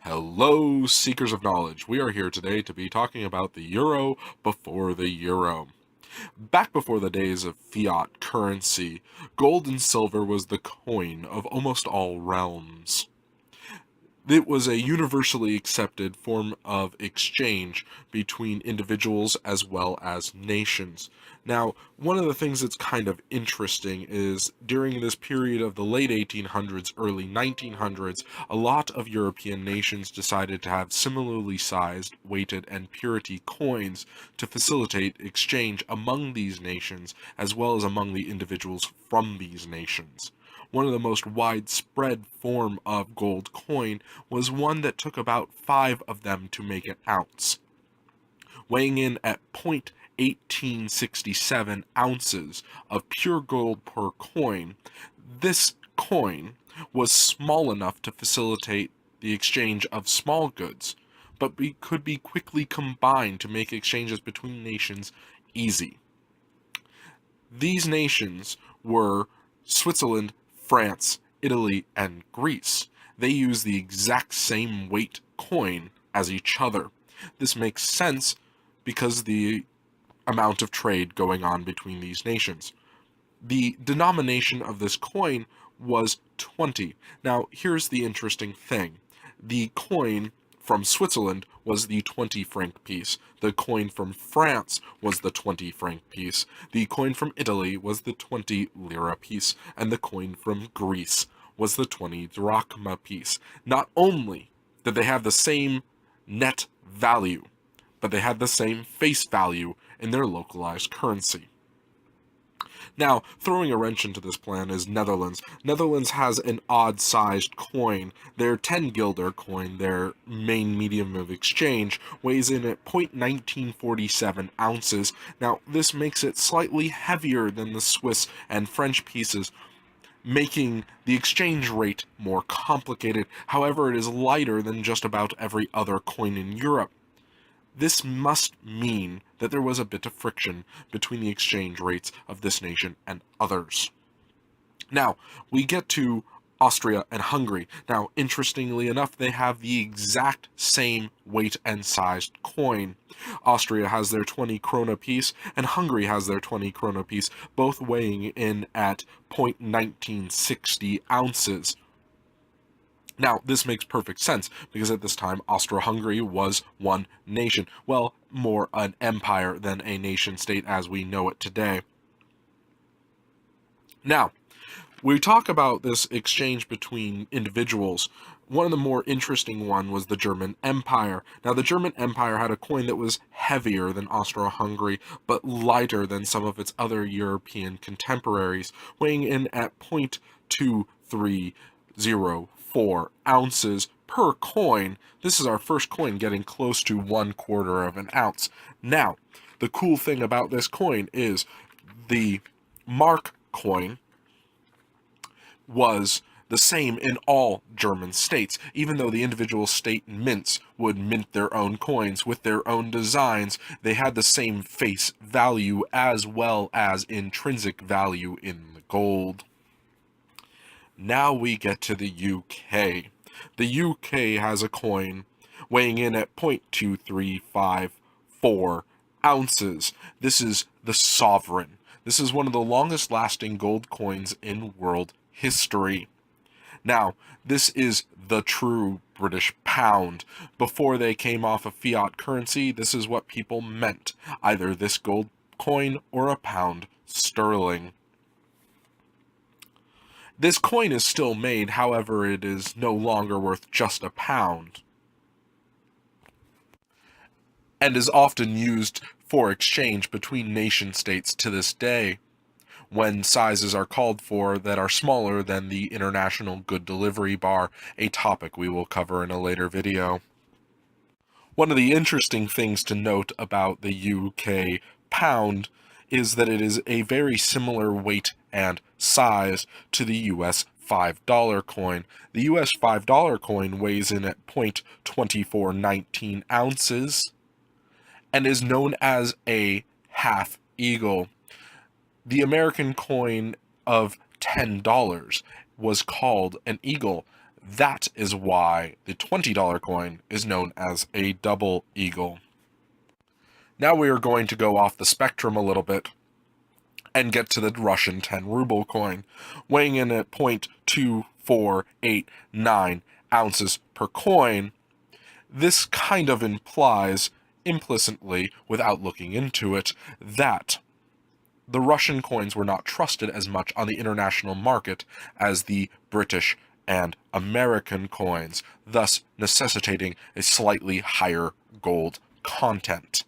Hello, seekers of knowledge. We are here today to be talking about the euro before the euro. Back before the days of fiat currency, gold and silver was the coin of almost all realms. It was a universally accepted form of exchange between individuals as well as nations. Now, one of the things that's kind of interesting is during this period of the late 1800s, early 1900s, a lot of European nations decided to have similarly sized, weighted, and purity coins to facilitate exchange among these nations as well as among the individuals from these nations. One of the most widespread form of gold coin was one that took about 5 of them to make an ounce, weighing in at 0.1867 ounces of pure gold per coin. This coin was small enough to facilitate the exchange of small goods, but could be quickly combined to make exchanges between nations easy. These nations were Switzerland, France, Italy, and Greece. They use the exact same weight coin as each other. This makes sense because the amount of trade going on between these nations. The denomination of this coin was 20. Now, here's the interesting thing. The coin from Switzerland was the 20 franc piece. The coin from France was the 20 franc piece. The coin from Italy was the 20 lira piece. And the coin from Greece was the 20 drachma piece. Not only did they have the same net value, but they had the same face value in their localized currency. Now, throwing a wrench into this plan is Netherlands. Netherlands has an odd-sized coin. Their 10 guilder coin, their main medium of exchange, weighs in at 0.1947 ounces. Now, this makes it slightly heavier than the Swiss and French pieces, making the exchange rate more complicated. However, it is lighter than just about every other coin in Europe. This must mean that there was a bit of friction between the exchange rates of this nation and others. Now, we get to Austria and Hungary. Now, interestingly enough, they have the exact same weight and sized coin. Austria has their 20 krona piece, and Hungary has their 20 krona piece, both weighing in at 0.1960 ounces. Now, this makes perfect sense, because at this time, Austro-Hungary was one nation. Well, more an empire than a nation-state as we know it today. Now, we talk about this exchange between individuals. One of the more interesting one was the German Empire. Now, the German Empire had a coin that was heavier than Austro-Hungary, but lighter than some of its other European contemporaries, weighing in at 0.2304 ounces per coin. This is our first coin getting close to 1/4 of an ounce. Now, the cool thing about this coin is the mark coin was the same in all German states. Even though the individual state mints would mint their own coins with their own designs, they had the same face value as well as intrinsic value in the gold. Now we get to the UK. The UK has a coin weighing in at 0.2354 ounces. This is the sovereign. This is one of the longest lasting gold coins in world history. Now, this is the true British pound. Before they came off of fiat currency, this is what people meant, either this gold coin or a pound sterling. This coin is still made, however, it is no longer worth just a pound, and is often used for exchange between nation-states to this day, when sizes are called for that are smaller than the International Good Delivery Bar, a topic we will cover in a later video. One of the interesting things to note about the UK pound is that it is a very similar weight and size to the US $5 coin. The US $5 coin weighs in at 0.2419 ounces and is known as a half eagle. The American coin of $10 was called an eagle. That is why the $20 coin is known as a double eagle. Now we are going to go off the spectrum a little bit and get to the Russian 10 ruble coin, weighing in at 0.2489 ounces per coin. This kind of implies, implicitly, without looking into it, that the Russian coins were not trusted as much on the international market as the British and American coins, thus necessitating a slightly higher gold content.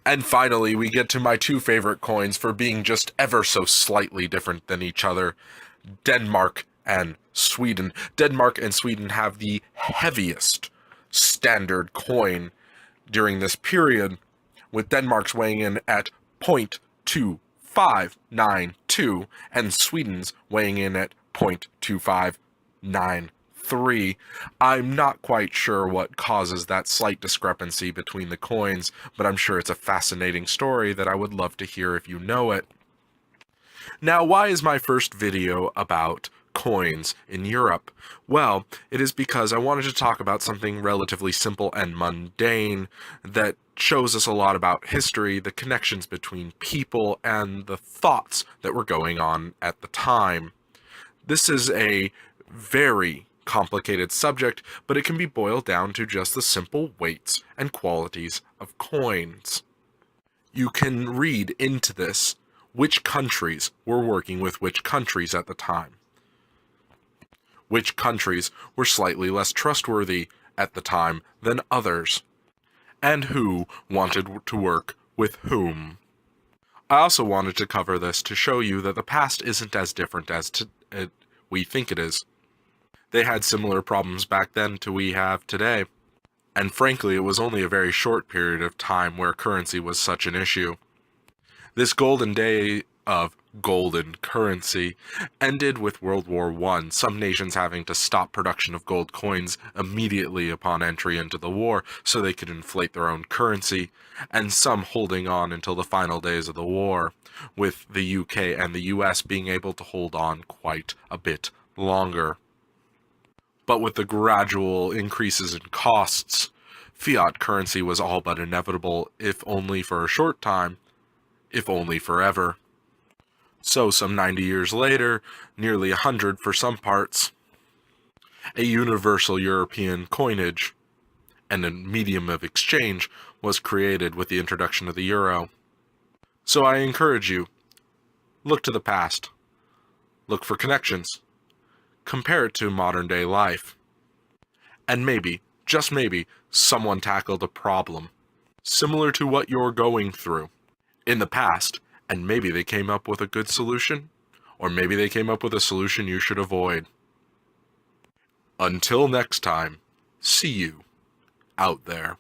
And finally, we get to my two favorite coins for being just ever so slightly different than each other: Denmark and Sweden. Denmark and Sweden have the heaviest standard coin during this period, with Denmark's weighing in at 0.2592 and Sweden's weighing in at 0.2593. I'm not quite sure what causes that slight discrepancy between the coins, but I'm sure it's a fascinating story that I would love to hear if you know it. Now, why is my first video about coins in Europe? Well, it is because I wanted to talk about something relatively simple and mundane that shows us a lot about history, the connections between people, and the thoughts that were going on at the time. This is a very complicated subject, but it can be boiled down to just the simple weights and qualities of coins. You can read into this which countries were working with which countries at the time, which countries were slightly less trustworthy at the time than others, and who wanted to work with whom. I also wanted to cover this to show you that the past isn't as different as we think it is. They had similar problems back then to we have today, and frankly, it was only a very short period of time where currency was such an issue. This golden day of golden currency ended with World War I, some nations having to stop production of gold coins immediately upon entry into the war so they could inflate their own currency, and some holding on until the final days of the war, with the UK and the US being able to hold on quite a bit longer. But with the gradual increases in costs, fiat currency was all but inevitable, if only for a short time, if only forever. So some 90 years later, nearly 100 for some parts, a universal European coinage and a medium of exchange was created with the introduction of the euro. So I encourage you, look to the past, look for connections, compare it to modern day life, and maybe, just maybe, someone tackled a problem similar to what you're going through in the past, and maybe they came up with a good solution, or maybe they came up with a solution you should avoid. Until next time, see you out there.